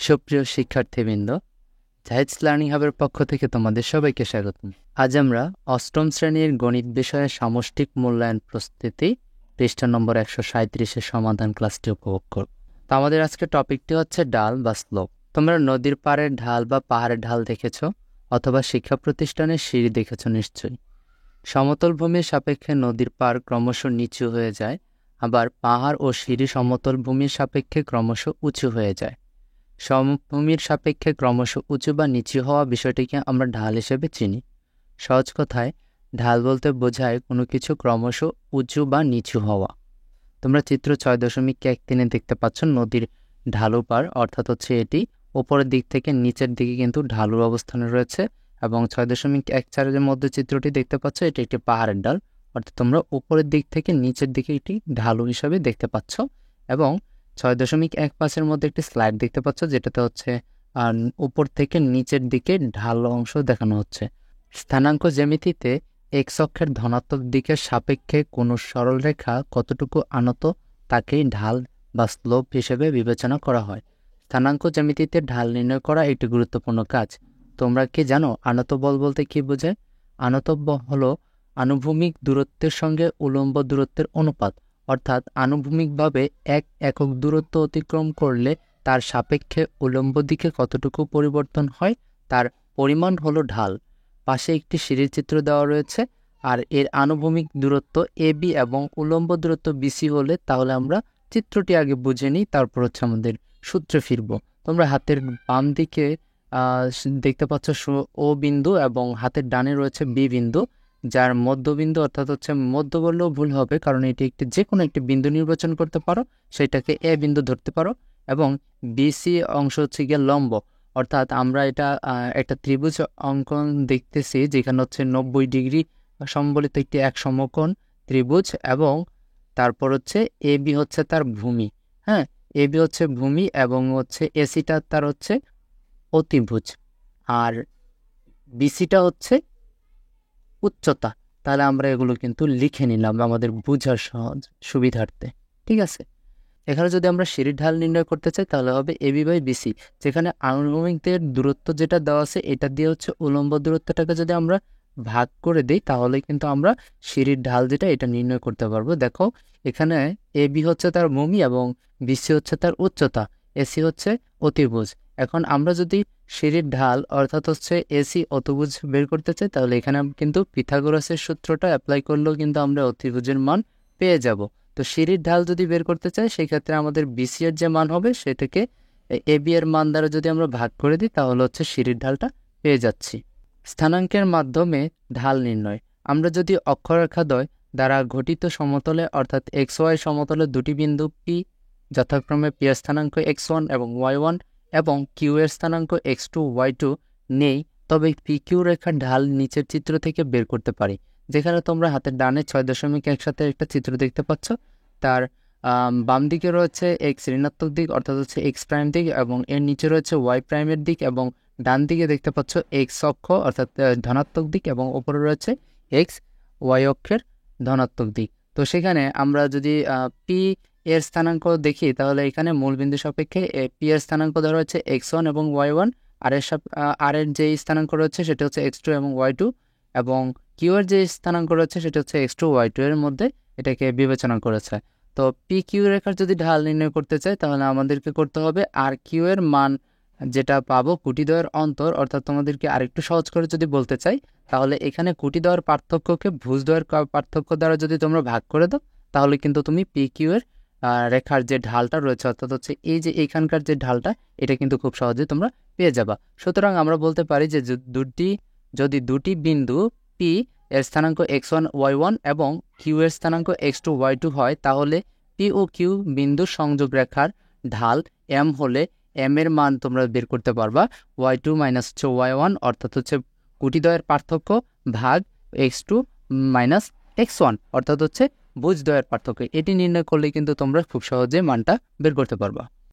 সুপ্রিয় শিক্ষার্থীবৃন্দ, জাহিদস লার্নিং হাবের পক্ষ থেকে তোমাদের সবাইকে স্বাগতম। আজ আমরা অষ্টম শ্রেণীর গণিত বিষয়ে সামষ্টিক মূল্যায়ন প্রস্তুতি পৃষ্ঠা নম্বর 137-এর সমাধান ক্লাসটি উপভোগ করব। তো আমাদের আজকে টপিকটি হচ্ছে ঢাল বা স্লোপ। তোমরা নদীর পাড়ের ঢাল বা পাহাড়ের ঢাল দেখেছ, অথবা শিক্ষা প্রতিষ্ঠানের সিঁড়ি দেখেছ নিশ্চয়ই। সমতল ভূমির সাপেক্ষে নদীর পাড় ক্রমশ নিচু হয়ে যায়, আবার পাহাড় ও সিঁড়ি সমতল ভূমির সাপেক্ষে ক্রমশ উঁচু হয়ে যায়। সমভূমির সাপেক্ষে ক্রমশ উঁচু বা নিচু হওয়া বিষয়টিকে আমরা ঢাল হিসেবে চিনি। সহজ কথায় ঢাল বলতে বোঝায় কোনো কিছু ক্রমশ উঁচু বা নিচু হওয়া। তোমরা চিত্র 6.13 দেখতে পাচ্ছ নদীর ঢালু পাড়, অর্থাৎ হচ্ছে এটি ওপরের দিক থেকে নিচের দিকে কিন্তু ঢালুর অবস্থানে রয়েছে, এবং 6.14-এর মধ্যে চিত্রটি দেখতে পাচ্ছ এটি একটি পাহাড়ের ঢাল, অর্থাৎ তোমরা উপরের দিক থেকে নিচের দিকে এটি ঢালু হিসাবে দেখতে পাচ্ছ। এবং 6.15-এর মধ্যে একটি স্লাইড দেখতে পাচ্ছ, যেটাতে হচ্ছে উপর থেকে নিচের দিকে ঢালু অংশ দেখানো হচ্ছে। স্থানাঙ্ক জ্যামিতিতে এক্স অক্ষের ধনাত্মক দিকের সাপেক্ষে কোনো সরলরেখা কতটুকু আনত তাকেই ঢাল বা স্লোপ হিসেবে বিবেচনা করা হয়। স্থানাঙ্ক জ্যামিতিতে ঢাল নির্ণয় করা একটি গুরুত্বপূর্ণ কাজ। তোমরা কি জানো আনত বল বলতে কি বোঝায়? আনত বল হলো আনুভূমিক দূরত্বের সঙ্গে উলম্ব দূরত্বের অনুপাত, অর্থাৎ আনুভূমিকভাবে এক একক দূরত্ব অতিক্রম করলে তার সাপেক্ষে উলম্ব দিকে কতটুকু পরিবর্তন হয় তার পরিমাণ হলো ঢাল। পাশে একটি সিঁড়ির চিত্র দেওয়া রয়েছে, আর এর আনুভূমিক দূরত্ব এবি এবং উলম্ব দূরত্ব বিসি হলে তাহলে আমরা চিত্রটি আগে বুঝে নিই, তারপর হচ্ছে আমাদের সূত্রে ফিরব। তোমরা হাতের বাম দিকে দেখতে পাচ্ছ ও বিন্দু, এবং হাতের ডানে রয়েছে বি বিন্দু, যার মধ্যবিন্দু, অর্থাৎ হচ্ছে মধ্য বললেও ভুল হবে, কারণ এটি যে কোনো একটি বিন্দু নির্বাচন করতে পারো, সেটাকে এ বিন্দু ধরতে পারো। এবং বিসি অংশ হচ্ছে গিয়ে লম্ব, অর্থাৎ আমরা এটা একটা ত্রিভুজ অঙ্কন দেখতেছি যেখানে হচ্ছে 90 ডিগ্রি সম্বলিত একটি এক সমকোণ ত্রিভুজ, এবং তারপর হচ্ছে এ বি হচ্ছে তার ভূমি। হ্যাঁ, এ বি হচ্ছে ভূমি, এবং হচ্ছে এসিটা তার হচ্ছে অতিভুজ, আর বিসিটা হচ্ছে উচ্চতা। তাহলে আমরা এগুলো কিন্তু লিখে নিলাম আমাদের বোঝার সহজ সুবিধার্থে, ঠিক আছে। এখানে যদি আমরা সিঁড়ির ঢাল নির্ণয় করতে চাই তাহলে হবে এবি বাই বিসি, যেখানে আনুভূমিকদের দূরত্ব যেটা দেওয়া আছে এটা দিয়ে হচ্ছে উলম্ব দূরত্বটাকে যদি আমরা ভাগ করে দিই তাহলে কিন্তু আমরা সিঁড়ির ঢাল যেটা এটা নির্ণয় করতে পারবো। দেখো এখানে এবি হচ্ছে তার ভূমি এবং বিসি হচ্ছে তার উচ্চতা, এসি হচ্ছে অতিভুজ। এখন আমরা যদি সিঁড়ির ঢাল অর্থাৎ হচ্ছে এসি অতিভুজ বের করতে চাই তাহলে এখানে কিন্তু পিথাগোরাসের সূত্রটা অ্যাপ্লাই করলেও কিন্তু আমরা অতিভুজের মান পেয়ে যাব। তো সিঁড়ির ঢাল যদি বের করতে চাই সেই ক্ষেত্রে আমাদের বিসি এর যে মান হবে সেটাকে এবি এর মান দ্বারা যদি আমরা ভাগ করে দিই তাহলে হচ্ছে সিঁড়ির ঢালটা পেয়ে যাচ্ছি। স্থানাঙ্কের মাধ্যমে ঢাল নির্ণয়। আমরা যদি অক্ষরেখাদ্বয় দ্বারা গঠিত সমতলে অর্থাৎ এক্স ওয়াই সমতলে দুটি বিন্দু পি, যথাক্রমে পি এর স্থানাঙ্ক x1 এবং y1 এবং কিউ এর স্থানাঙ্ক x2 y2 নেই, তবে পি কিউ রেখার ঢাল নিচের চিত্র থেকে বের করতে পারি। যেখানে তোমরা হাতের ডানে 6.1 সাথে একটা চিত্র দেখতে পাচ্ছ, তার বাম দিকে রয়েছে এক্স ঋণাত্মক দিক অর্থাৎ হচ্ছে এক্স প্রাইম দিক, এবং এর নিচে রয়েছে ওয়াই প্রাইমের দিক, এবং ডান দিকে দেখতে পাচ্ছ এক্স অক্ষ অর্থাৎ ধনাত্মক দিক, এবং ওপরে রয়েছে এক্স ওয়াই অক্ষের ধনাত্মক দিক। তো সেখানে আমরা যদি পি এর স্থানাঙ্ক দেখি তাহলে এখানে মূলবিন্দু সাপেক্ষে পি এর স্থানাঙ্ক ধরা হচ্ছে x1 এবং y1, আর এর যে স্থানাঙ্ক রয়েছে সেটা হচ্ছে x2 এবং y2, এবং কিউ এর যে স্থানাঙ্ক রয়েছে সেটা হচ্ছে x2 y2 এর মধ্যে এটাকে বিবেচনা করেছে। তো পি কিউ রেখার যদি ঢাল নির্ণয় করতে চাই তাহলে আমাদেরকে করতে হবে আর কিউ এর মান যেটা পাবো কুটিদ্বয়ের অন্তর, অর্থাৎ তোমাদেরকে আরেকটু সহজ করে যদি বলতে চাই তাহলে এখানে কুটিদ্বয়ের পার্থক্যকে ভুজদ্বয়ের পার্থক্য দ্বারা যদি তোমরা ভাগ করে দাও তাহলে কিন্তু তুমি পি কিউ এর রেখার যে ঢালটা রয়েছে অর্থাৎ হচ্ছে এই যে এইখানকার যে ঢালটা এটা কিন্তু খুব সহজে তোমরা পেয়ে যাবা। সুতরাং আমরা বলতে পারি যে যদি দুটি বিন্দু পি এর স্থানাঙ্ক x1 y1 এবং কিউ এর স্থানাঙ্ক x2 y2 হয় তাহলে পি ও কিউ বিন্দুর সংযোগ রেখার ঢাল m হলে m এর মান তোমরা বের করতে পারবা y2 মাইনাস y1, অর্থাৎ হচ্ছে কুটিদ্বয়ের পার্থক্য ভাগ x2 মাইনাস x1, অর্থাৎ হচ্ছে ভুজদ্বয়ের পার্থক্য। এটি নির্ণয় করলে কিন্তু তোমরা খুব সহজে মানটা বের করতে পারবা।